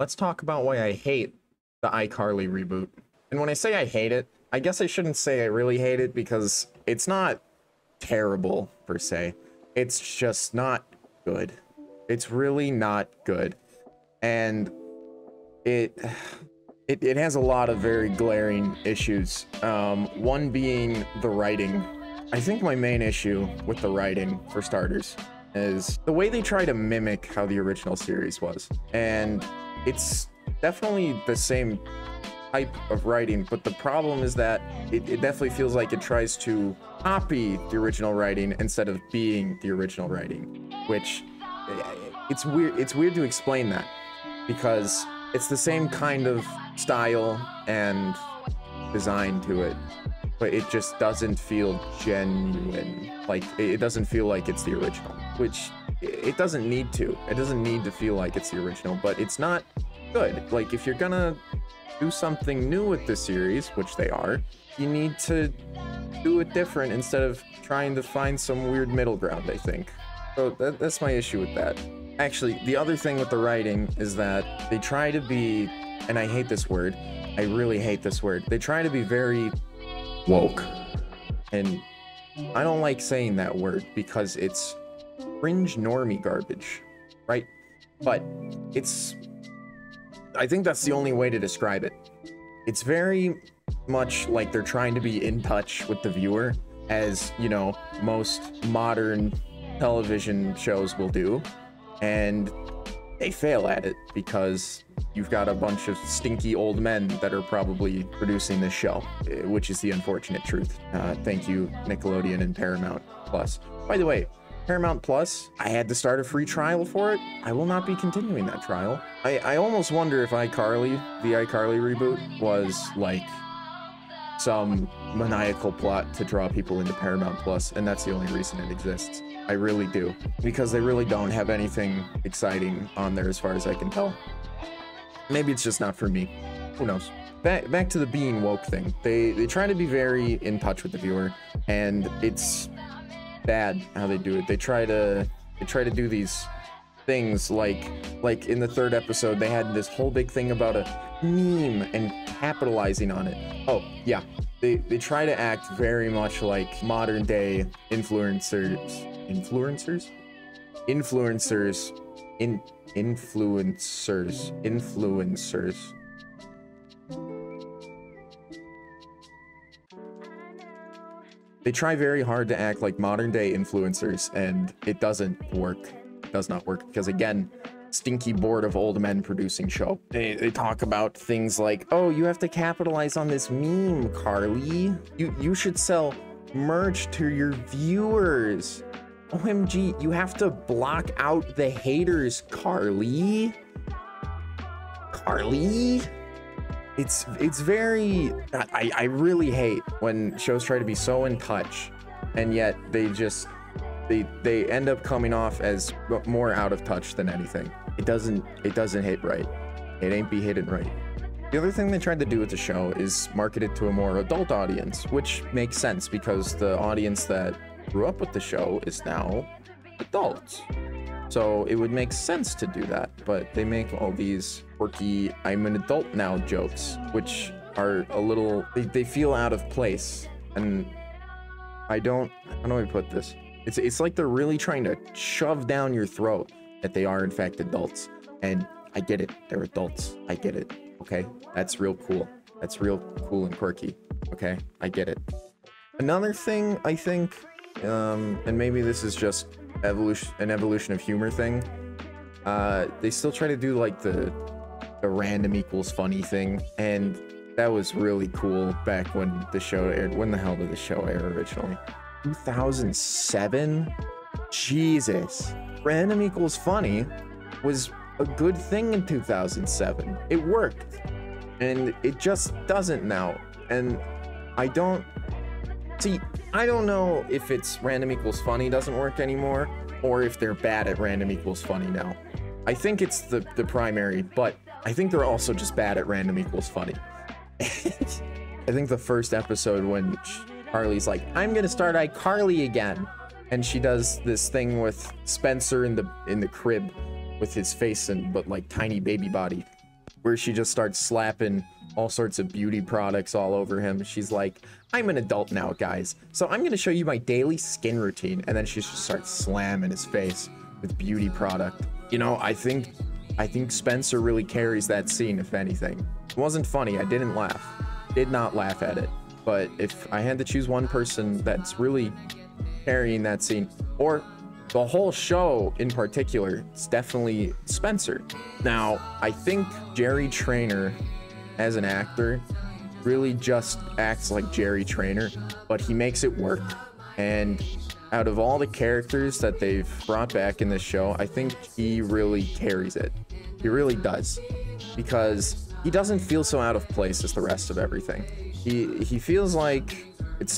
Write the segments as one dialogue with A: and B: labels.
A: let's talk about why I hate the iCarly reboot. And when I say I hate it, I guess I shouldn't say I really hate it, because it's not terrible per se. It's just not good. It's really not good. And it has a lot of very glaring issues. One being the writing. I think my main issue with the writing, for starters, is the way they try to mimic how the original series was. And it's definitely the same type of writing, but the problem is that it definitely feels like it tries to copy the original writing instead of being the original writing, which it's weird to explain that, because it's the same kind of style and design to it, but it just doesn't feel genuine. Like, it doesn't feel like it's the original, which it doesn't need to. It doesn't need to feel like it's the original, but it's not good. Like, if you're gonna do something new with the series, which they are, you need to do it different instead of trying to find some weird middle ground, I think. So that's my issue with that. Actually, the other thing with the writing is that they try to be, and I hate this word, I really hate this word, they try to be very woke. And I don't like saying that word because it's cringe normie garbage, right? But I think that's the only way to describe it. It's very much like they're trying to be in touch with the viewer, as, you know, most modern television shows will do. And they fail at it because you've got a bunch of stinky old men that are probably producing this show, which is the unfortunate truth. Thank you, Nickelodeon and Paramount Plus. By the way, Paramount Plus, I had to start a free trial for it. I will not be continuing that trial. I almost wonder if iCarly, the iCarly reboot, was like some maniacal plot to draw people into Paramount Plus, and that's the only reason it exists. I really do, because they really don't have anything exciting on there as far as I can tell. Maybe it's just not for me. Who knows? Back to the being woke thing. They try to be very in touch with the viewer, and it's bad how they do it. They try to do these things like in the third episode they had this whole big thing about a meme and capitalizing on it. Oh yeah, they try to act very much like modern day influencers. They try very hard to act like modern day influencers, and it doesn't work. It does not work, because again, stinky board of old men producing show. They talk about things like, oh, you have to capitalize on this meme, Carly. You should sell merch to your viewers. OMG, you have to block out the haters, Carly. It's very, I really hate when shows try to be so in touch, and yet they end up coming off as more out of touch than anything. It doesn't hit right. It ain't be hidden right. The other thing they tried to do with the show is market it to a more adult audience, which makes sense because the audience that grew up with the show is now adults. So it would make sense to do that, but they make all these quirky I'm an adult now jokes, which are a little, they feel out of place. And how do I put this? It's like they're really trying to shove down your throat that they are in fact adults. And I get it, they're adults. I get it, okay? That's real cool. That's real cool and quirky, okay? I get it. Another thing, I think, and maybe this is just an evolution of humor thing, they still try to do like the random equals funny thing, and that was really cool back when the show aired. When the hell did the show air originally? 2007? Jesus. Random equals funny was a good thing in 2007. It worked, and it just doesn't now. And I don't know if it's random equals funny doesn't work anymore, or if they're bad at random equals funny now. I think it's the primary, but I think they're also just bad at random equals funny. I think the first episode when Carly's like, I'm gonna start iCarly again, and she does this thing with Spencer in the crib with his face but like tiny baby body. where she just starts slapping all sorts of beauty products all over him. She's like, I'm an adult now, guys, so I'm gonna show you my daily skin routine. And then she just starts slamming his face with beauty product. You know, I think Spencer really carries that scene, if anything. It wasn't funny. I didn't laugh. Did not laugh at it. But if I had to choose one person that's really carrying that scene, or the whole show in particular, it's definitely Spencer. Now, I think Jerry Trainer as an actor really just acts like Jerry Trainer, but he makes it work. And out of all the characters that they've brought back in this show, I think he really carries it. He really does, because he doesn't feel so out of place as the rest of everything. He feels like it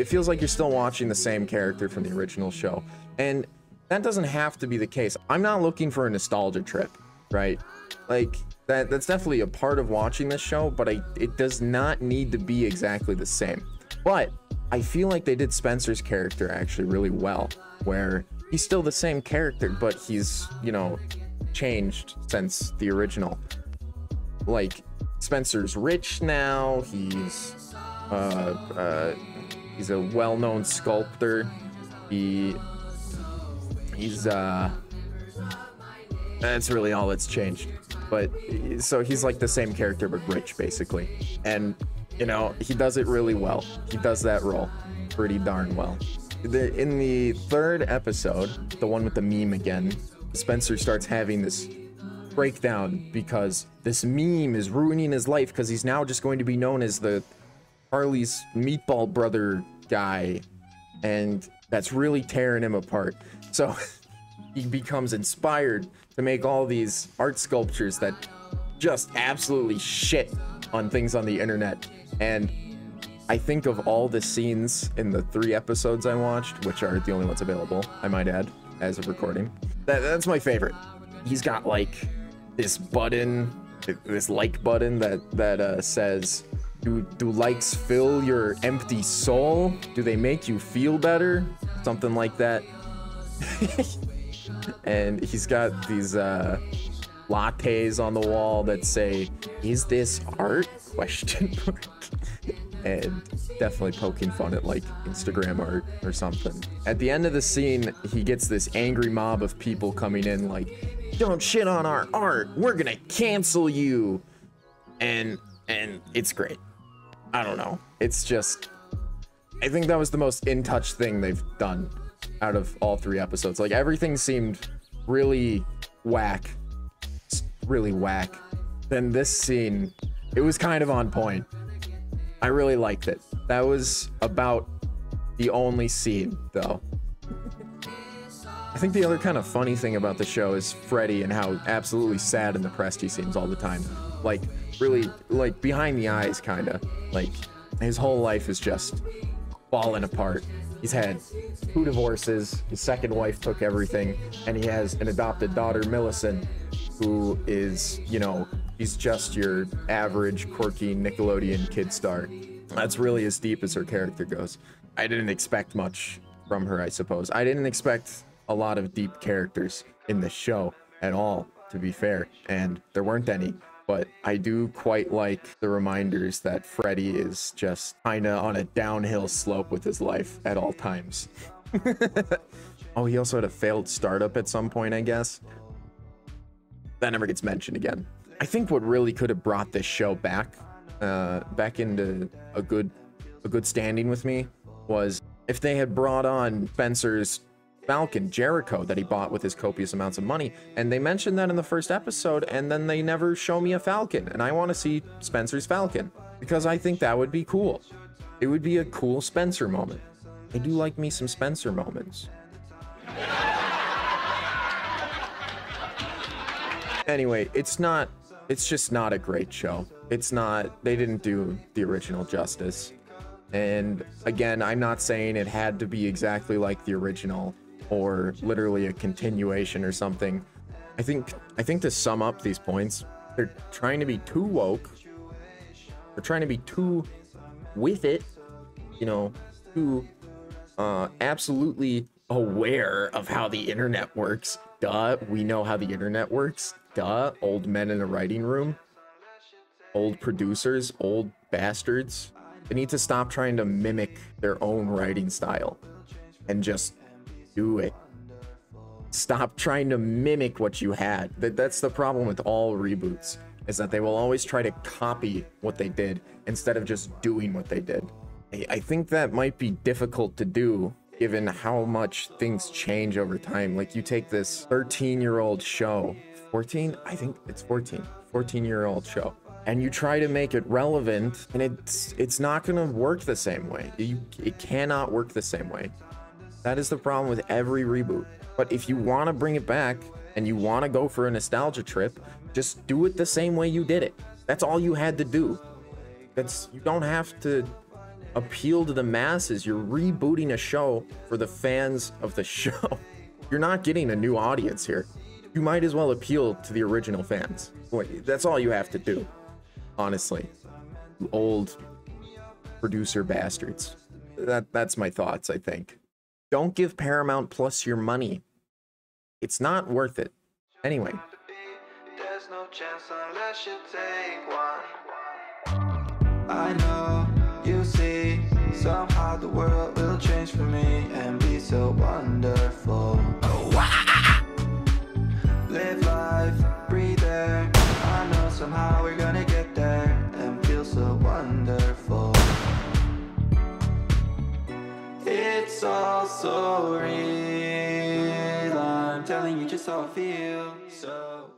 A: feels like you're still watching the same character from the original show. And that doesn't have to be the case. I'm not looking for a nostalgia trip, right? Like, that's definitely a part of watching this show, but it does not need to be exactly the same. But I feel like they did Spencer's character actually really well, where he's still the same character, but he's, you know, changed since the original. Like, Spencer's rich now. He's a well-known sculptor. That's really all that's changed. But so he's like the same character but rich, basically. And you know, he does it really well. He does that role pretty darn well. In the third episode, the one with the meme again, Spencer starts having this breakdown because this meme is ruining his life, because he's now just going to be known as the Harley's meatball brother guy, and that's really tearing him apart. So he becomes inspired to make all these art sculptures that just absolutely shit on things on the internet. And I think of all the scenes in the 3 episodes I watched, which are the only ones available, I might add, as of recording, that's my favorite. He's got like this button, this like button that says, do likes fill your empty soul? Do they make you feel better? Something like that. And he's got these lattes on the wall that say, is this art? Question mark. And definitely poking fun at like Instagram art or something. At the end of the scene, he gets this angry mob of people coming in like, don't shit on our art, we're gonna cancel you. And it's great. I don't know. It's just, I think that was the most in touch thing they've done out of all 3 episodes. Like, everything seemed really whack. Really whack. Then this scene, it was kind of on point. I really liked it. That was about the only scene, though. I think the other kind of funny thing about the show is Freddy and how absolutely sad and depressed he seems all the time. Like, really, like, behind the eyes, kind of. Like, his whole life is just falling apart. He's had 2 divorces, his second wife took everything, and he has an adopted daughter, Millicent, who is, you know, he's just your average, quirky Nickelodeon kid star. That's really as deep as her character goes. I didn't expect much from her, I suppose. I didn't expect a lot of deep characters in the show at all, to be fair, and there weren't any. But I do quite like the reminders that Freddy is just kinda on a downhill slope with his life at all times. Oh, he also had a failed startup at some point, I guess. That never gets mentioned again. I think what really could have brought this show back into a good standing with me was if they had brought on Spencer's Falcon, Jericho, that he bought with his copious amounts of money. And they mentioned that in the first episode, and then they never show me a Falcon. And I want to see Spencer's Falcon, because I think that would be cool. It would be a cool Spencer moment. I do like me some Spencer moments. Anyway, it's just not a great show. They didn't do the original justice. And again, I'm not saying it had to be exactly like the original or literally a continuation or something. I think to sum up these points, they're trying to be too woke. They're trying to be too with it, you know, too absolutely aware of how the internet works. Duh, we know how the internet works. Duh, old men in a writing room. Old producers, old bastards. They need to stop trying to mimic their own writing style and just do it. Stop trying to mimic what you had. That's the problem with all reboots, is that they will always try to copy what they did instead of just doing what they did. I think that might be difficult to do given how much things change over time. Like, you take this 13-year-old show, 14? I think it's 14-year-old show, and you try to make it relevant, and it's not gonna work the same way. It cannot work the same way. That is the problem with every reboot. But if you want to bring it back and you want to go for a nostalgia trip, just do it the same way you did it. That's all you had to do. You don't have to appeal to the masses. You're rebooting a show for the fans of the show. You're not getting a new audience here. You might as well appeal to the original fans. Boy, that's all you have to do, honestly. You old producer bastards. That's my thoughts, I think. Don't give Paramount Plus your money. It's not worth it. Anyway.
B: There's no chance unless you take one. I know you see, somehow the world will change for me and be so wonderful. Live life, breathe air. I know somehow we're gonna get there and feel so wonderful. It's all so real, I'm telling you just how I feel. So